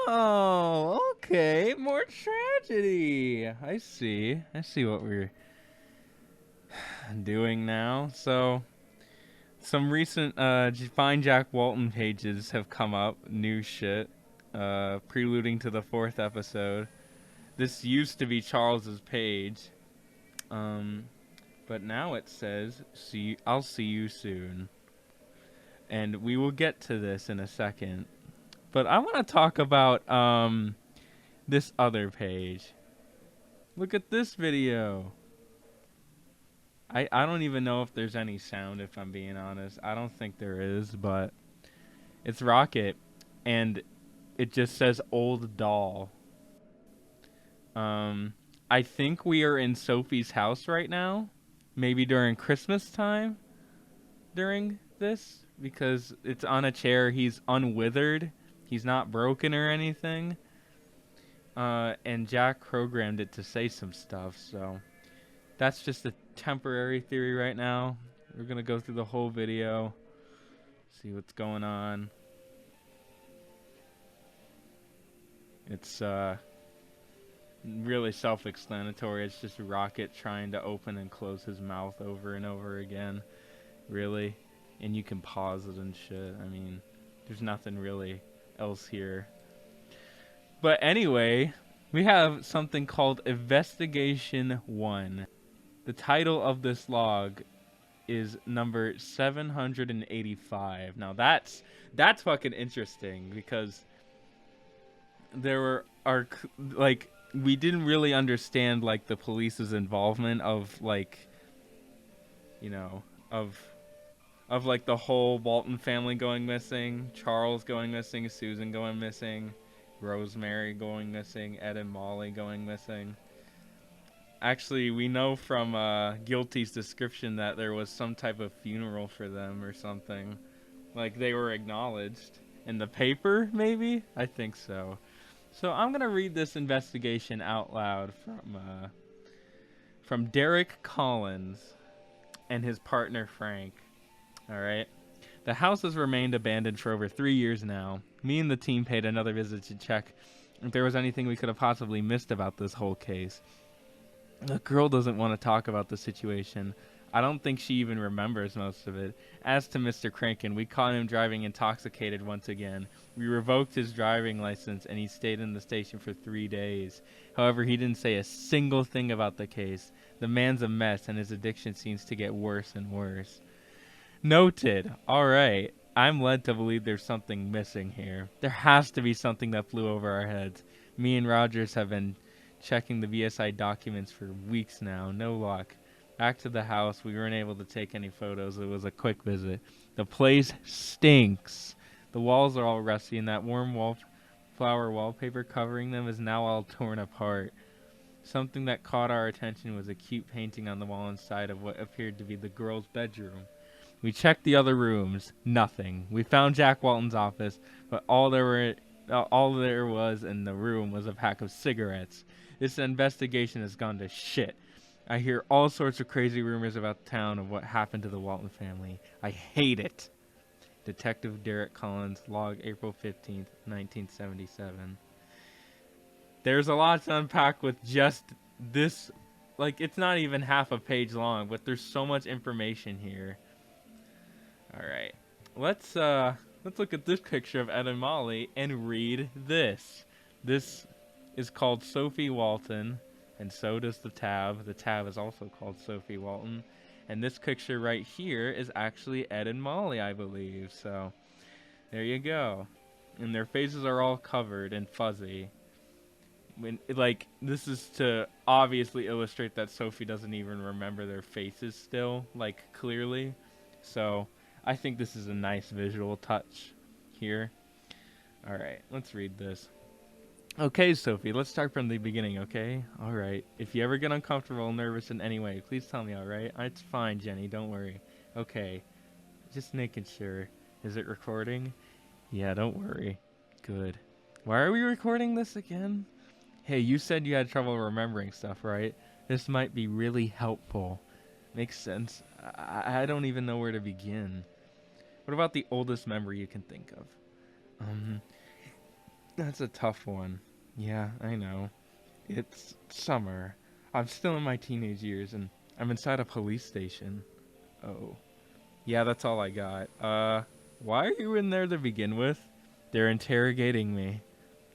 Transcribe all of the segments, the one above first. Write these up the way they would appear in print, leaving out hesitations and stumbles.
Oh, okay. More tragedy. I see. I see what we're doing now. So, some recent Find Jack Walton pages have come up. New shit. Preluding to the 4th episode. This used to be Charles's page. Um, but now it says, I'll see you soon. And we will get to this in a second. But I want to talk about this other page. Look at this video. I don't even know if there's any sound, if I'm being honest. I don't think there is, but it's Rocket, and it just says old doll. I think we are in Sophie's house right now. Maybe during Christmas time during this, because it's on a chair. He's unwithered. He's not broken or anything. And Jack programmed it to say some stuff, so that's just a temporary theory right now. We're gonna go through the whole video, see what's going on. It's really self-explanatory. It's just Rocket trying to open and close his mouth over and over again. Really. And you can pause it and shit. I mean, there's nothing really else here. But anyway, we have something called Investigation 1. The title of this log is number 785. Now that's fucking interesting, because there are like, we didn't really understand like the police's involvement of like, you know, of like the whole Walton family going missing, Charles going missing, Susan going missing, Rosemary going missing, Ed and Molly going missing. Actually, we know from Guilty's description that there was some type of funeral for them or something. Like, they were acknowledged. In the paper, maybe? I think so. So I'm going to read this investigation out loud from Derek Collins and his partner Frank. Alright? The house has remained abandoned for over 3 years now. Me and the team paid another visit to check if there was anything we could have possibly missed about this whole case. The girl doesn't want to talk about the situation. I don't think she even remembers most of it. As to Mr. Crankin, we caught him driving intoxicated once again. We revoked his driving license and he stayed in the station for 3 days. However, he didn't say a single thing about the case. The man's a mess and his addiction seems to get worse and worse. Noted. Alright. I'm led to believe there's something missing here. There has to be something that flew over our heads. Me and Rogers have been checking the VSI documents for weeks now. No luck. Back to the house. We weren't able to take any photos. It was a quick visit. The place stinks. The walls are all rusty and that warm wallflower wallpaper covering them is now all torn apart. Something that caught our attention was a cute painting on the wall inside of what appeared to be the girl's bedroom. We checked the other rooms. Nothing. We found Jack Walton's office, but all there was in the room was a pack of cigarettes. This investigation has gone to shit. I hear all sorts of crazy rumors about town of what happened to the Walton family. I hate it. Detective Derek Collins, log April 15th, 1977. There's a lot to unpack with just this. Like, it's not even half a page long, but there's so much information here. Alright. Let's look at this picture of Ed and Molly and read this. This is called Sophie Walton, and so does the tab. The tab is also called Sophie Walton. And this picture right here is actually Ed and Molly, I believe. So, there you go. And their faces are all covered and fuzzy. This is to obviously illustrate that Sophie doesn't even remember their faces still, like, clearly. So, I think this is a nice visual touch here. Alright, let's read this. Okay, Sophie, let's start from the beginning, okay? Alright. If you ever get uncomfortable or nervous in any way, please tell me, alright? It's fine, Jenny, don't worry. Okay. Just making sure. Is it recording? Yeah, don't worry. Good. Why are we recording this again? Hey, you said you had trouble remembering stuff, right? This might be really helpful. Makes sense. I don't even know where to begin. What about the oldest memory you can think of? That's a tough one. Yeah, I know. It's summer. I'm still in my teenage years and I'm inside a police station. Oh. Yeah, that's all I got. Why are you in there to begin with? They're interrogating me.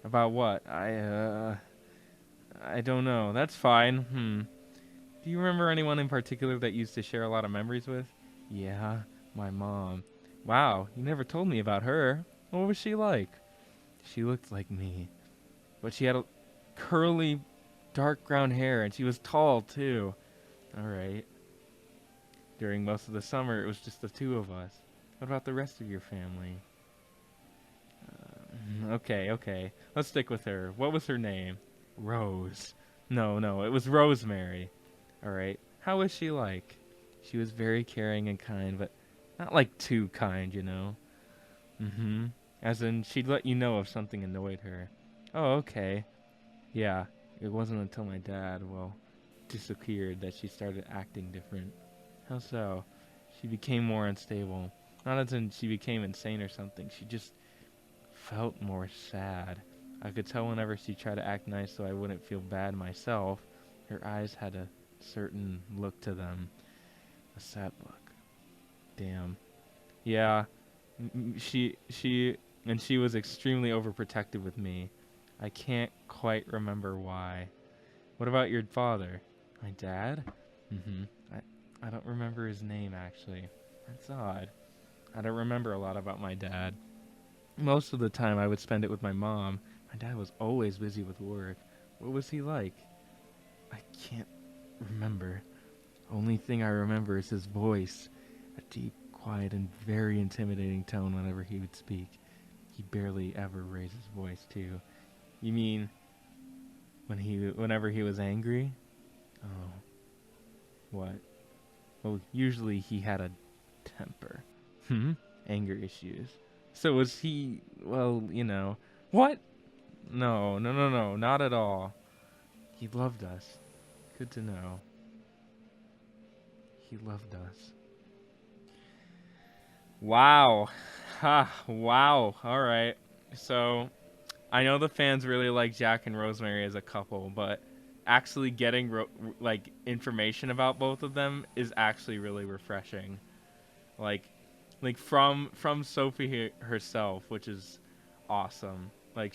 About what? I don't know. That's fine. Do you remember anyone in particular that you used to share a lot of memories with? Yeah, my mom. Wow, you never told me about her. What was she like? She looked like me, but she had a curly, dark brown hair, and she was tall too. All right. During most of the summer, it was just the two of us. What about the rest of your family? Okay. Let's stick with her. What was her name? Rose. No, it was Rosemary. All right. How was she like? She was very caring and kind, but not like too kind, you know. As in, she'd let you know if something annoyed her. Oh, okay. Yeah. It wasn't until my dad, disappeared that she started acting different. How so? She became more unstable. Not as in she became insane or something. She just felt more sad. I could tell whenever she tried to act nice so I wouldn't feel bad myself. Her eyes had a certain look to them. A sad look. Damn. Yeah. She was extremely overprotective with me. I can't quite remember why. What about your father? My dad? I don't remember his name, actually. That's odd. I don't remember a lot about my dad. Most of the time I would spend it with my mom. My dad was always busy with work. What was he like? I can't remember. Only thing I remember is his voice. A deep, quiet, and very intimidating tone whenever he would speak. He barely ever raised his voice, too. You mean whenever he was angry? Oh. What? Well, usually he had a temper. Anger issues. So was he, what? No, not at all. He loved us. Good to know. He loved us. Wow. Wow. All right. So, I know the fans really like Jack and Rosemary as a couple, but actually getting information about both of them is actually really refreshing. Like from Sophie herself, which is awesome. Like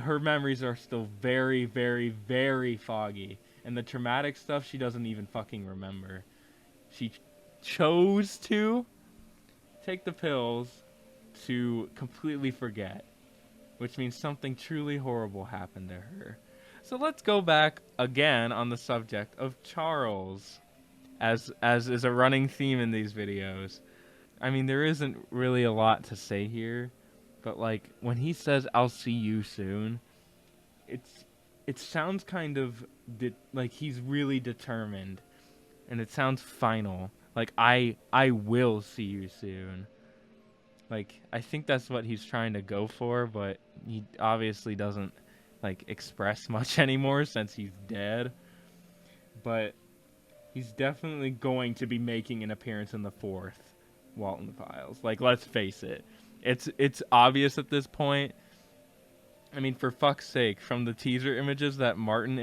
her memories are still very, very, very foggy, and the traumatic stuff she doesn't even fucking remember. She chose to take the pills to completely forget, which means something truly horrible happened to her. So let's go back again on the subject of Charles, as is a running theme in these videos. I mean, there isn't really a lot to say here, but like when he says "I'll see you soon," it sounds kind of like he's really determined, and it sounds final. Like I will see you soon. Like I think that's what he's trying to go for, but he obviously doesn't like express much anymore since he's dead. But he's definitely going to be making an appearance in the fourth Walten Files. Like, let's face it. It's obvious at this point. I mean, for fuck's sake, from the teaser images that Martin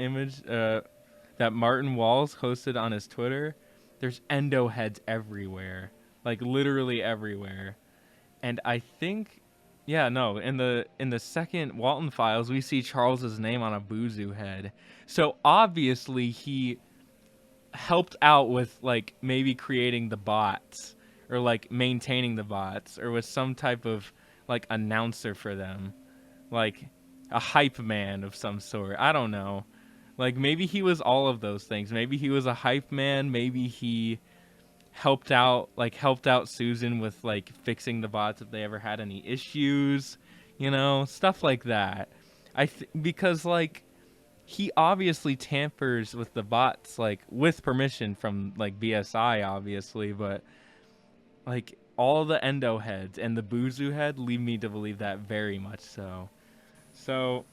Walls posted on his Twitter, there's endo heads everywhere. Like literally everywhere. And I think in the second Walten Files we see Charles's name on a Buzu head. So obviously he helped out with like maybe creating the bots or like maintaining the bots or was some type of like announcer for them, like a hype man of some sort. I don't know. Like maybe he was all of those things. Maybe he was a hype man. Maybe he helped out Susan with like fixing the bots if they ever had any issues, stuff like that. Because like he obviously tampers with the bots, like with permission from like BSI, obviously, but like all the endo heads and the Buzu head lead me to believe that very much so. So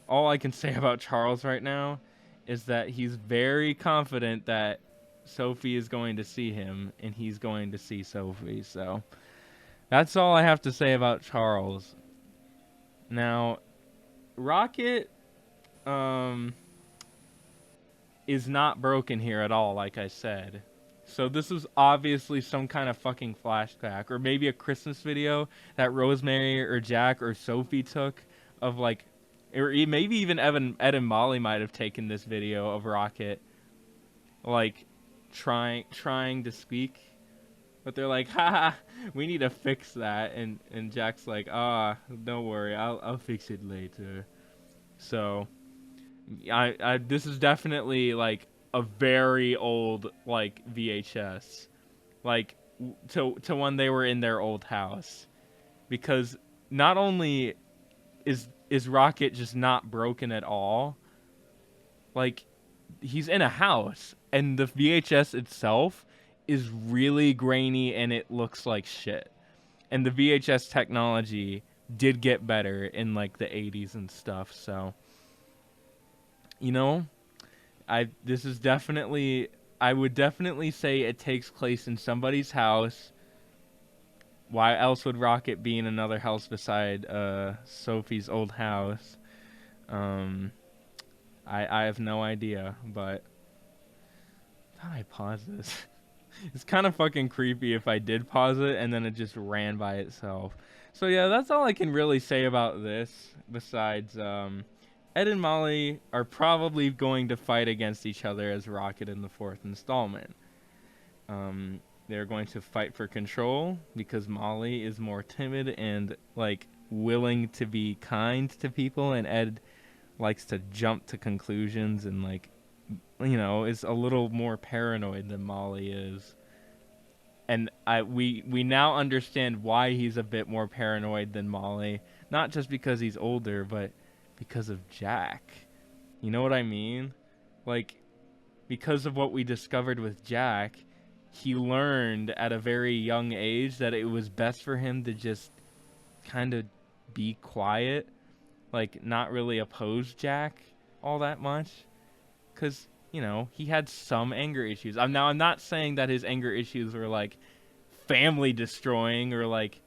all I can say about Charles right now is that he's very confident that Sophie is going to see him and he's going to see Sophie. So that's all I have to say about Charles. Now, Rocket is not broken here at all, like I said. So this was obviously some kind of fucking flashback, or maybe a Christmas video that Rosemary or Jack or Sophie took of like, or maybe even Ed and Molly might have taken this video of Rocket, like trying to speak, but they're like, haha, we need to fix that, and Jack's like, don't worry, I'll fix it later. So I this is definitely like a very old like VHS, like to when they were in their old house, because not only is Rocket just not broken at all, like he's in a house and the VHS itself is really grainy and it looks like shit. And the VHS technology did get better in like the 80s and stuff, so you know, this is definitely, I would definitely say it takes place in somebody's house. Why else would Rocket be in another house beside Sophie's old house? I have no idea, but how did I pause this? It's kind of fucking creepy if I did pause it and then it just ran by itself. So yeah, that's all I can really say about this. Besides, Ed and Molly are probably going to fight against each other as Rocket in the fourth installment. They're going to fight for control because Molly is more timid and like willing to be kind to people, and Ed likes to jump to conclusions and like, you know, is a little more paranoid than Molly is. And we now understand why he's a bit more paranoid than Molly, not just because he's older, but because of Jack. You know what I mean? Like, because of what we discovered with Jack, he learned at a very young age that it was best for him to just kind of be quiet, like not really oppose Jack all that much, because you know he had some anger issues. I'm not saying that his anger issues were like family destroying or like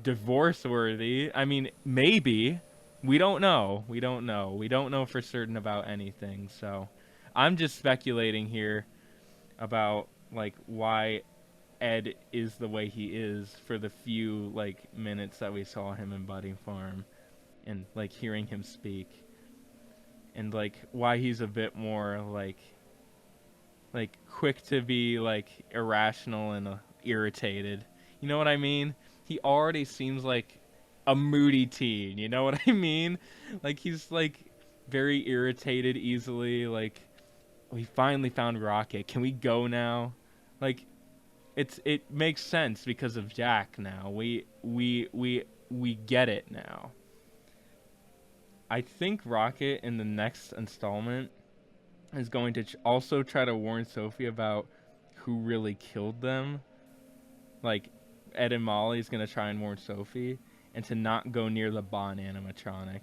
divorce worthy. I mean, maybe. We don't know. We don't know for certain about anything. So I'm just speculating here about like why Ed is the way he is for the few like minutes that we saw him in Budding Farm, and like hearing him speak, and like why he's a bit more like quick to be like irrational and irritated. You know what I mean? He already seems like a moody teen. You know what I mean? Like he's like very irritated easily. Like, we finally found Rocket. Can we go now? Like, it makes sense because of Jack now. We get it now. I think Rocket in the next installment is going to also try to warn Sophie about who really killed them. Like, Ed and Molly is going to try and warn Sophie, and to not go near the Bond animatronic.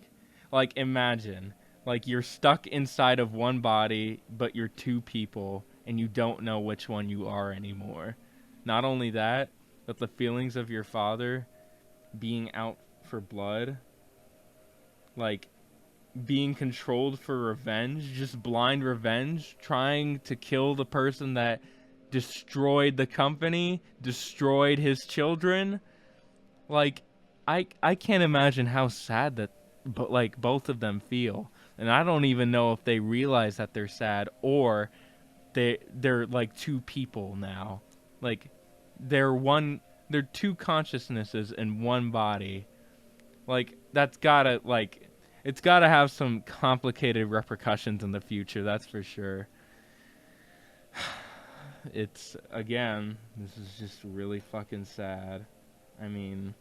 Like, imagine, like, you're stuck inside of one body, but you're two people, and you don't know which one you are anymore. Not only that, but the feelings of your father being out for blood, like, being controlled for revenge, just blind revenge, trying to kill the person that destroyed the company, destroyed his children. Like, I can't imagine how sad that but like both of them feel. And I don't even know if they realize that they're sad, or they're like two people now. Like they're two consciousnesses in one body. Like, that's gotta, like, it's gotta have some complicated repercussions in the future, that's for sure. It's, again, this is just really fucking sad. I mean,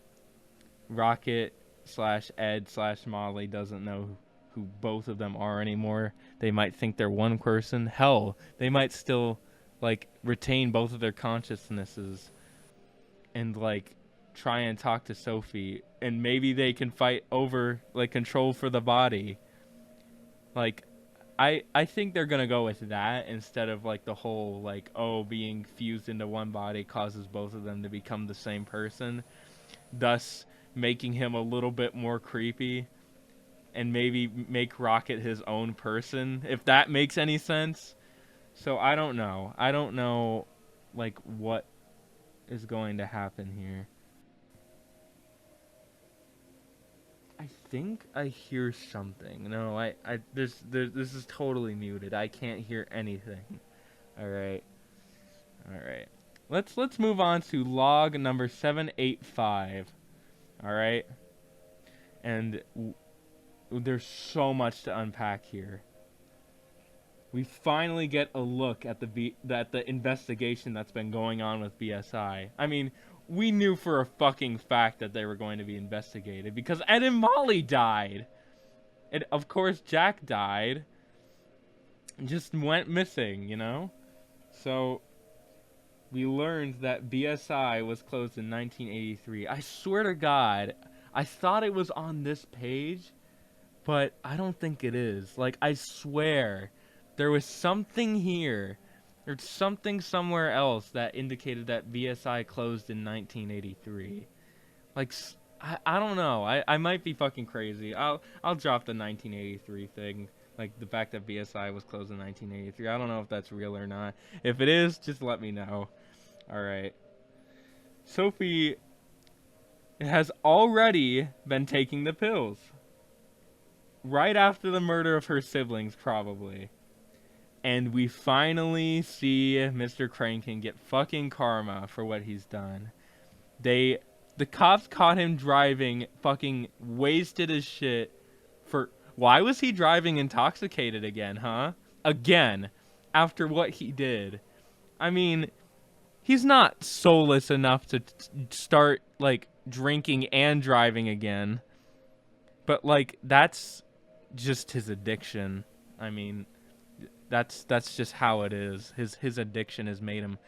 Rocket slash Ed slash Molly doesn't know who both of them are anymore. They might think they're one person. Hell, they might still, like, retain both of their consciousnesses and, like, try and talk to Sophie, and maybe they can fight over like control for the body. Like, I think they're gonna go with that instead of like the whole like, oh, being fused into one body causes both of them to become the same person, thus making him a little bit more creepy. and maybe make Rocket his own person, if that makes any sense. So I don't know. I don't know, like, what is going to happen here. I think I hear something. No, this is totally muted. I can't hear anything. All right. All right. Let's move on to log number 785. All right. And there's so much to unpack here. We finally get a look at the investigation that's been going on with BSI. I mean, we knew for a fucking fact that they were going to be investigated because Ed and Molly died. And of course Jack died. Just went missing, you know? So we learned that BSI was closed in 1983. I swear to God, I thought it was on this page, but I don't think it is. Like, I swear, there was something here, or something somewhere else that indicated that BSI closed in 1983. Like, I don't know. I might be fucking crazy. I'll drop the 1983 thing. Like, the fact that BSI was closed in 1983. I don't know if that's real or not. If it is, just let me know. Alright. Sophie has already been taking the pills. Right after the murder of her siblings, probably. And we finally see Mr. Crankin get fucking karma for what he's done. The cops caught him driving fucking wasted as shit for... Why was he driving intoxicated again, huh? Again. After what he did. I mean, he's not soulless enough to start, like, drinking and driving again. But, like, that's just his addiction. I mean, that's just how it is. His addiction has made him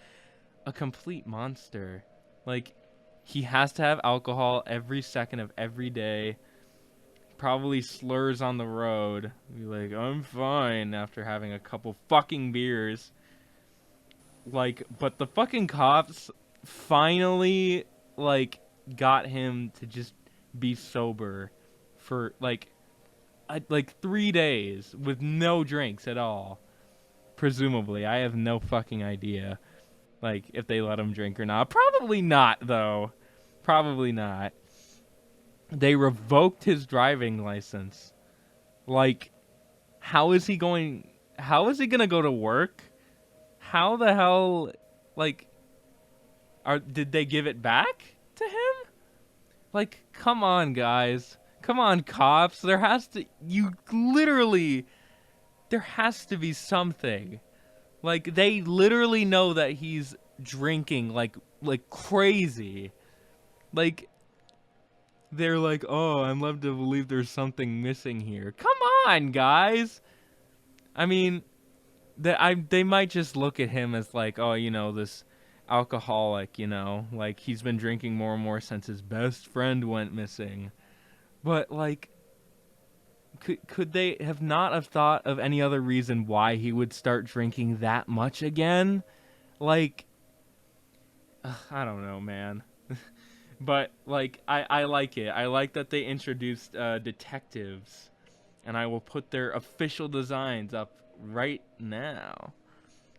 a complete monster. Like, he has to have alcohol every second of every day. Probably slurs on the road. Be like, I'm fine after having a couple fucking beers. Like, but the fucking cops finally, like, got him to just be sober for, like 3 days with no drinks at all. Presumably. I have no fucking idea, like, if they let him drink or not. Probably not, though. Probably not. They revoked his driving license. Like, how is he gonna go to work? How the hell, like, did they give it back to him? Like, come on, guys. Come on, cops. There has to be something. Like, they literally know that he's drinking like crazy. Like, they're like, oh, I'm led to believe there's something missing here. Come on, guys. I mean, they might just look at him as like, oh, you know, this alcoholic, you know, like he's been drinking more and more since his best friend went missing. But, like, could they have not have thought of any other reason why he would start drinking that much again? Like, I don't know, man. But, like, I like it. I like that they introduced detectives. And I will put their official designs up right now.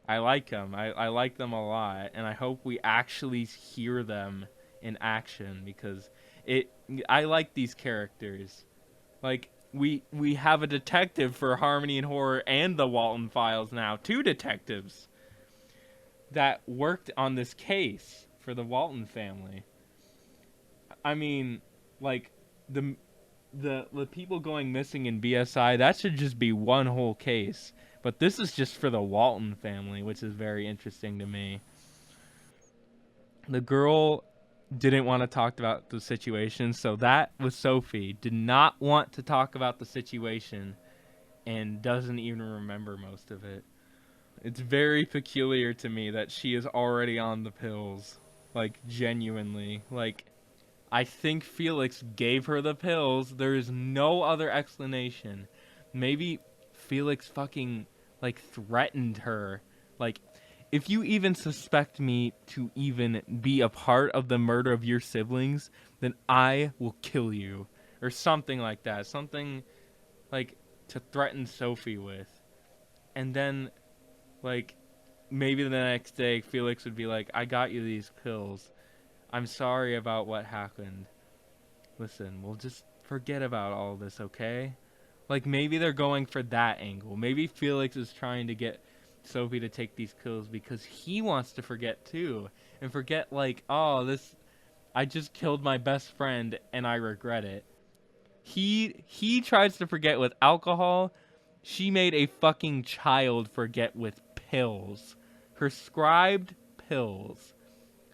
I like them. I like them a lot. And I hope we actually hear them in action. Because I like these characters. Like, we have a detective for Harmony and Horror and the Walten Files now. 2 detectives that worked on this case for the Walten family. I mean, like, the people going missing in BSI, that should just be one whole case. But this is just for the Walten family, which is very interesting to me. The girl didn't want to talk about the situation, so that was Sophie. Did not want to talk about the situation and doesn't even remember most of it. It's very peculiar to me that she is already on the pills. Like, genuinely. Like, I think Felix gave her the pills. There is no other explanation. Maybe Felix fucking, like, threatened her. Like, if you even suspect me to even be a part of the murder of your siblings, then I will kill you. Or something like that. Something like, to threaten Sophie with. And then, like, maybe the next day, Felix would be like, I got you these pills. I'm sorry about what happened. Listen, we'll just forget about all this, okay? Like, maybe they're going for that angle. Maybe Felix is trying to get Sophie to take these pills because he wants to forget, too. And forget, like, oh, I just killed my best friend and I regret it. He tries to forget with alcohol. She made a fucking child forget with pills. Prescribed pills.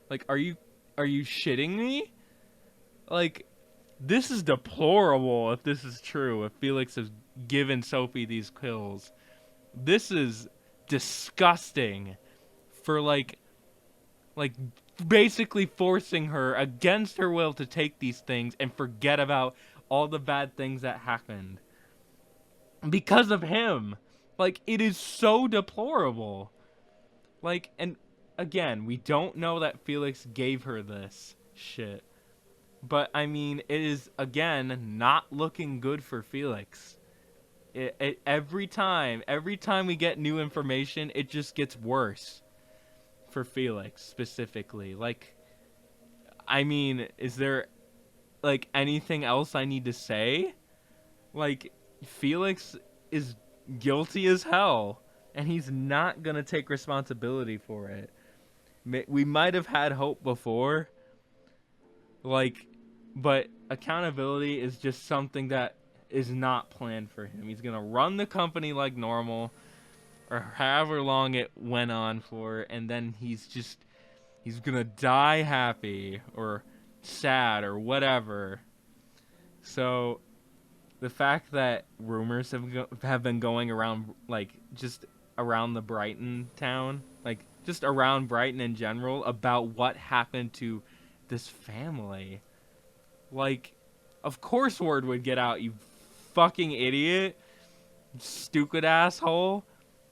Like, are you shitting me? Like, this is deplorable if this is true. If Felix has given Sophie these pills. This is disgusting for like basically forcing her against her will to take these things and forget about all the bad things that happened because of him. Like, it is so deplorable. Like, and again, we don't know that Felix gave her this shit. But I mean, it is again not looking good for Felix. Every time we get new information, it just gets worse for Felix specifically. Like, I mean, is there like anything else I need to say? Like, Felix is guilty as hell, and he's not gonna take responsibility for it. We might have had hope before, like, but accountability is just something that is not planned for him. He's gonna run the company like normal, or however long it went on for, and then he's gonna die happy or sad or whatever. So the fact that rumors have been going around, like, just around the Brighton town, like just around Brighton in general, about what happened to this family. Like, of course word would get out, you fucking idiot. Stupid asshole.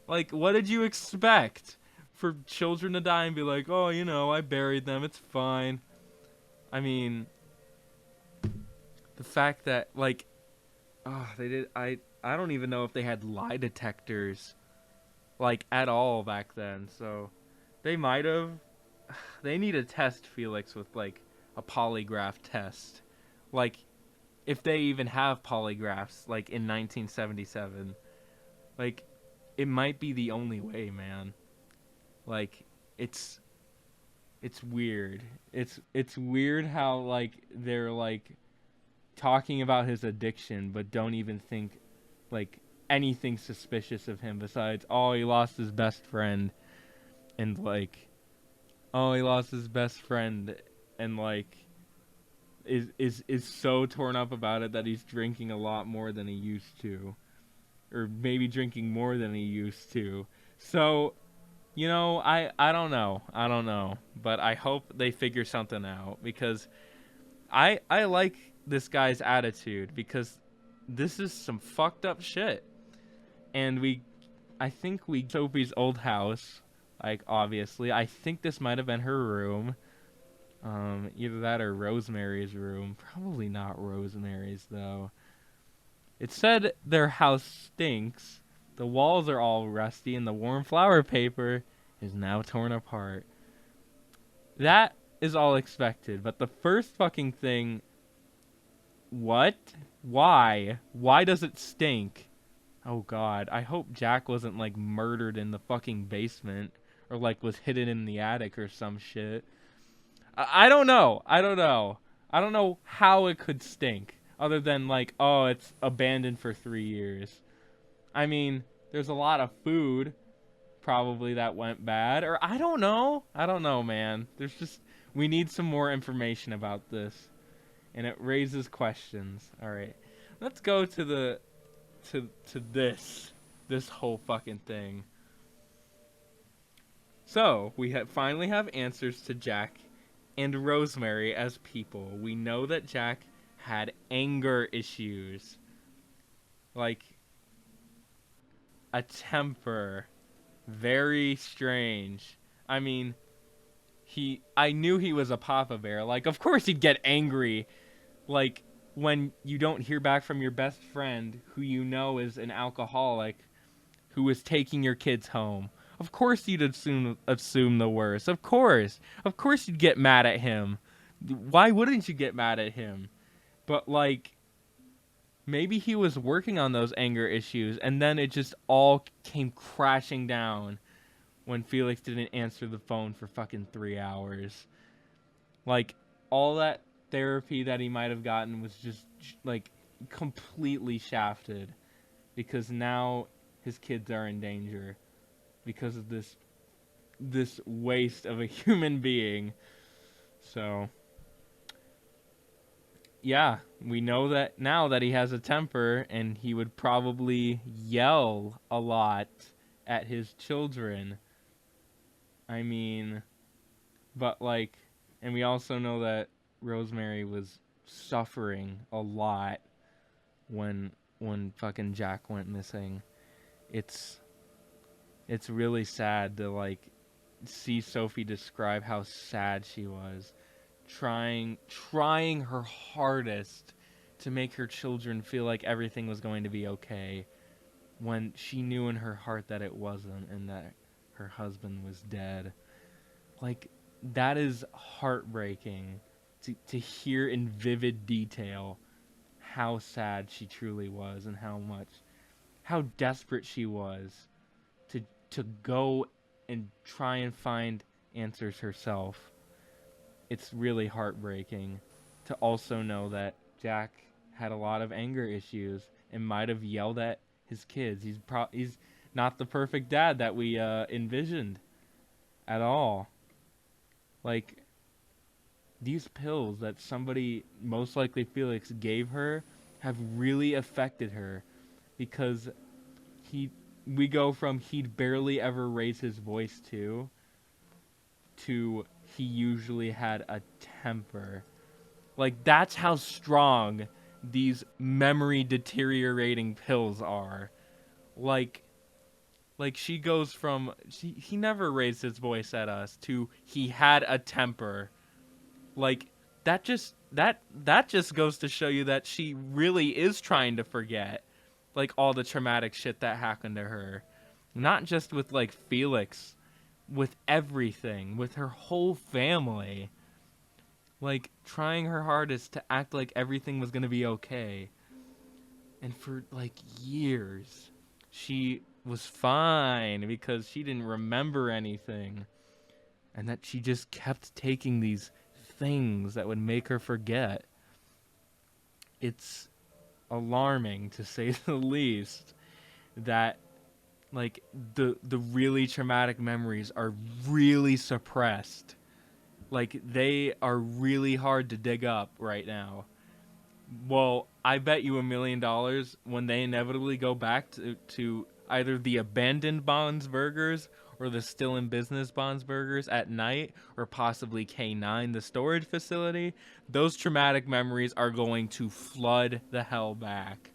Like, what did you expect? For children to die and be like, oh, you know, I buried them, it's fine. I mean, the fact that, like, oh, they did, I don't even know if they had lie detectors, like, at all back then, so they might have. They need to test Felix with, like, a polygraph test. Like, if they even have polygraphs, like, in 1977. Like, it might be the only way, man. Like, it's weird. It's weird how, like, they're, like, talking about his addiction, but don't even think, like, anything suspicious of him besides, oh, he lost his best friend. And, like, oh, he lost his best friend. And, like, is so torn up about it that he's drinking a lot more than he used to. Or maybe drinking more than he used to. So, you know, I don't know. I don't know. But I hope they figure something out. Because I like this guy's attitude. Because this is some fucked up shit. And I think Sophie's old house. Like, obviously. I think this might have been her room. Either that or Rosemary's room. Probably not Rosemary's, though. It said their house stinks, the walls are all rusty, and the warm flower paper is now torn apart. That is all expected, but the first fucking thing... What? Why? Why does it stink? Oh god, I hope Jack wasn't, like, murdered in the fucking basement, or, like, was hidden in the attic or some shit. I don't know. I don't know how it could stink. Other than, like, oh, it's abandoned for 3 years. I mean, there's a lot of food probably that went bad. Or I don't know. I don't know, man. We need some more information about this. And it raises questions. Alright. Let's go to this whole fucking thing. So, we finally have answers to Jack and Rosemary as people. We know that Jack had anger issues, like a temper, very strange. I mean, I knew he was a Papa Bear. Like, of course he'd get angry, like, when you don't hear back from your best friend who you know is an alcoholic who is taking your kids home. Of course you'd assume the worst. Of course you'd get mad at him. Why wouldn't you get mad at him? But like, maybe he was working on those anger issues, and then it just all came crashing down when Felix didn't answer the phone for fucking 3 hours. Like, all that therapy that he might have gotten was just like completely shafted, because now his kids are in danger because of this waste of a human being. So yeah, we know that now that he has a temper, and he would probably yell a lot at his children. I mean, but like, and we also know that Rosemary was suffering a lot when fucking Jack went missing. It's really sad to like see Sophie describe how sad she was, trying her hardest to make her children feel like everything was going to be okay, when she knew in her heart that it wasn't, and that her husband was dead. Like, that is heartbreaking to hear in vivid detail how sad she truly was, and how desperate she was to go and try and find answers herself. It's really heartbreaking to also know that Jack had a lot of anger issues and might have yelled at his kids. He's not the perfect dad that we envisioned at all. Like, these pills that somebody, most likely Felix, gave her have really affected her, because we go from he'd barely ever raise his voice to he usually had a temper. Like, that's how strong these memory deteriorating pills are. Like she goes from he never raised his voice at us to he had a temper. Like, that just goes to show you that she really is trying to forget, like, all the traumatic shit that happened to her. Not just with like Felix, with everything, with her whole family. Like, trying her hardest to act like everything was going to be okay. And for like years, she was fine because she didn't remember anything. And that she just kept taking these things that would make her forget. It's alarming, to say the least, that like the really traumatic memories are really suppressed. Like, they are really hard to dig up right now. Well, I bet you $1 million when they inevitably go back to either the abandoned Bonds Burgers or the still in business Bonds Burgers at night, or possibly K9, the storage facility, those traumatic memories are going to flood the hell back.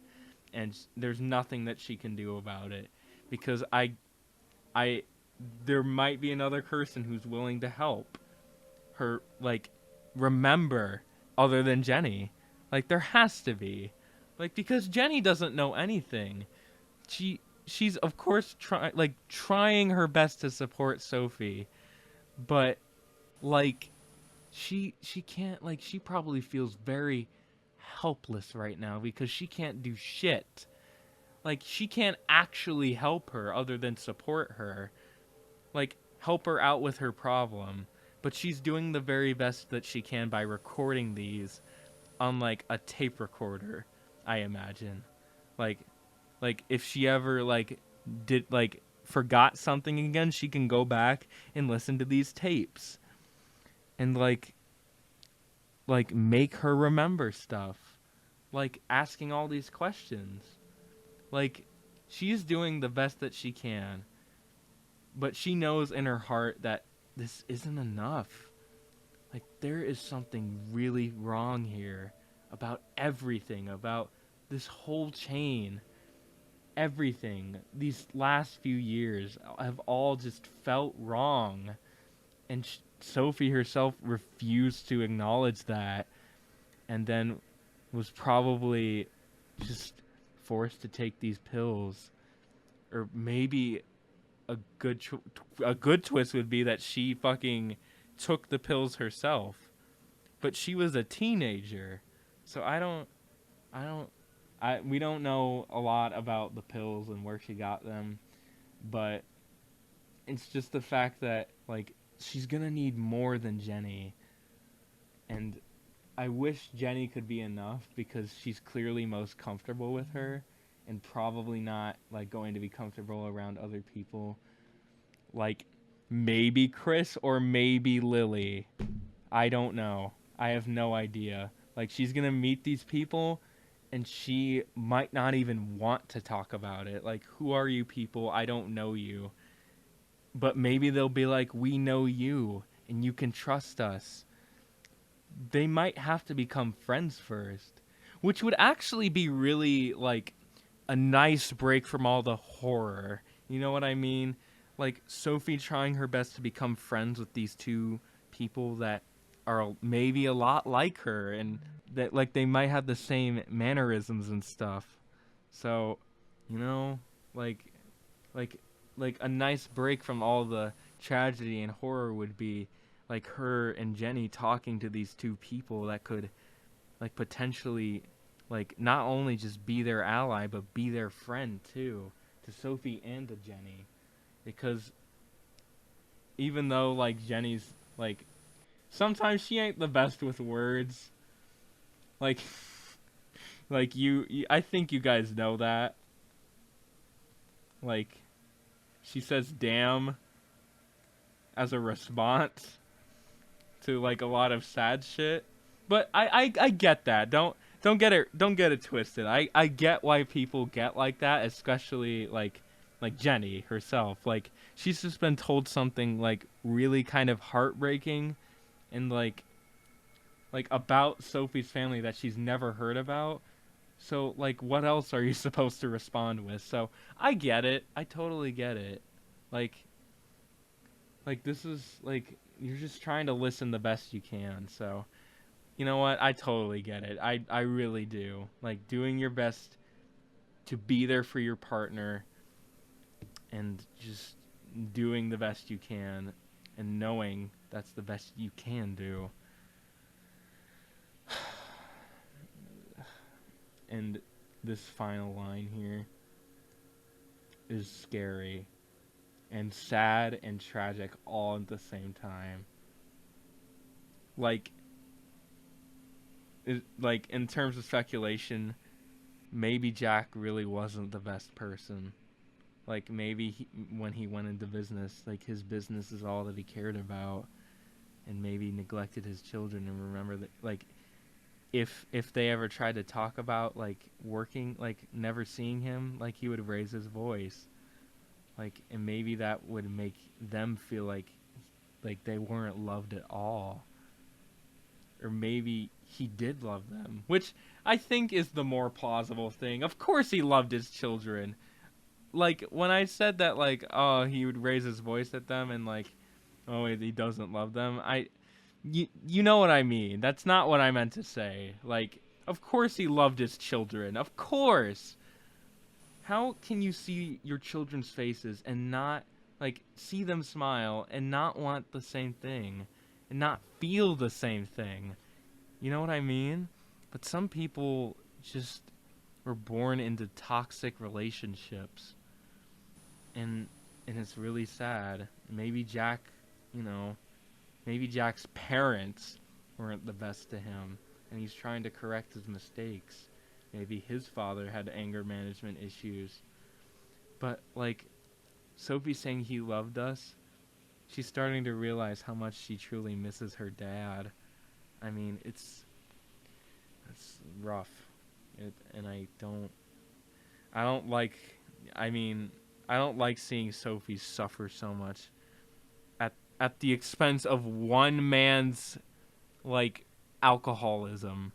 And there's nothing that she can do about it, because there might be another person who's willing to help her, like, remember, other than Jenny. Like, there has to be. Like, because Jenny doesn't know anything. She's of course trying her best to support Sophie, but like, she can't, like, she probably feels very helpless right now because she can't do shit. Like, she can't actually help her other than support her. Like, help her out with her problem. But she's doing the very best that she can by recording these on, like, a tape recorder, I imagine. Like if she ever, like, forgot something again, she can go back and listen to these tapes. And, like, make her remember stuff. Like, asking all these questions. Like, she's doing the best that she can. But she knows in her heart that this isn't enough. Like, there is something really wrong here about everything, about this whole chain. Everything, these last few years, have all just felt wrong. And Sophie herself refused to acknowledge that. And then was probably just forced to take these pills, or maybe a a good twist would be that she fucking took the pills herself, but she was a teenager, so I don't, we don't know a lot about the pills and where she got them, but it's just the fact that like she's gonna need more than Jenny, and I wish Jenny could be enough because she's clearly most comfortable with her, and probably not like going to be comfortable around other people, like maybe Chris or maybe Lily. I don't know. I have no idea. Like she's gonna meet these people and she might not even want to talk about it. Like, who are you people? I don't know you. But maybe they'll be like, we know you and you can trust us. They might have to become friends first, which would actually be really like a nice break from all the horror. You know what I mean? Like Sophie trying her best to become friends with these two people that are maybe a lot like her, and that like they might have the same mannerisms and stuff. So, you know, like like like a nice break from all the tragedy and horror would be like her and Jenny talking to these two people that could like potentially like not only just be their ally but be their friend too, to Sophie and to Jenny, because even though like Jenny's like sometimes she ain't the best with words, like like I think you guys know that, like she says damn as a response to like a lot of sad shit. But I get that. Don't get it twisted. I get why people get like that, especially like Jenny herself. Like she's just been told something like really kind of heartbreaking and like about Sophie's family that she's never heard about. So like what else are you supposed to respond with? So I get it. I totally get it. Like this is like you're just trying to listen the best you can. So you know what? I totally get it. I really do. Like doing your best to be there for your partner and just doing the best you can and knowing that's the best you can do. And this final line here is scary and sad and tragic all at the same time. Like like in terms of speculation, maybe Jack really wasn't the best person. Like maybe when he went into business, like his business is all that he cared about, and maybe neglected his children. And remember that, like if they ever tried to talk about like working, like never seeing him, like he would raise his voice, like, and maybe that would make them feel like they weren't loved at all. Or maybe he did love them, which I think is the more plausible thing. Of course he loved his children. Like when I said that, like, oh, he would raise his voice at them and like, oh, he doesn't love them. You know what I mean. That's not what I meant to say. Like, of course he loved his children. Of course. How can you see your children's faces and not like see them smile and not want the same thing and not feel the same thing? You know what I mean? But some people just were born into toxic relationships, and it's really sad. Maybe Jack, you know, maybe Jack's parents weren't the best to him, and he's trying to correct his mistakes. Maybe his father had anger management issues. But like Sophie saying he loved us, she's starting to realize how much she truly misses her dad. I mean, it's rough. And I don't like I mean, I don't like seeing Sophie suffer so much at the expense of one man's like alcoholism,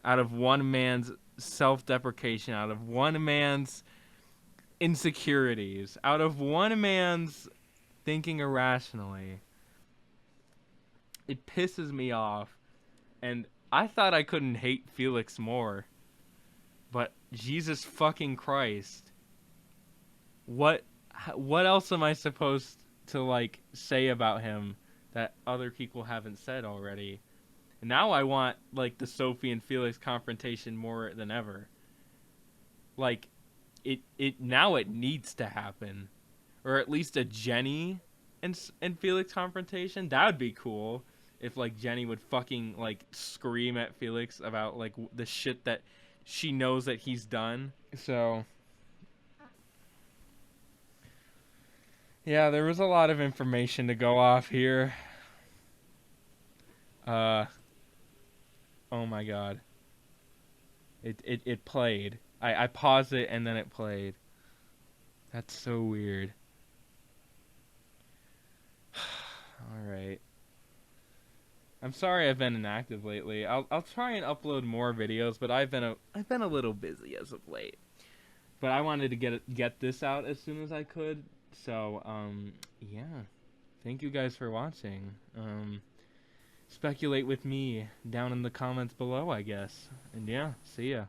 out of one man's self-deprecation, out of one man's insecurities, out of one man's thinking irrationally. It pisses me off, and I thought I couldn't hate Felix more. But Jesus fucking Christ. What else am I supposed to like say about him that other people haven't said already? And now I want like the Sophie and Felix confrontation more than ever. Like it now it needs to happen, or at least a Jenny and Felix confrontation. That would be cool if like Jenny would fucking like scream at Felix about like the shit that she knows that he's done. So yeah, there was a lot of information to go off here. Oh my god. It played. I paused it and then it played. That's so weird. Alright. I'm sorry I've been inactive lately. I'll try and upload more videos, but I've been a little busy as of late. But I wanted to get this out as soon as I could. So, yeah. Thank you guys for watching. Speculate with me down in the comments below, I guess. And yeah, see ya.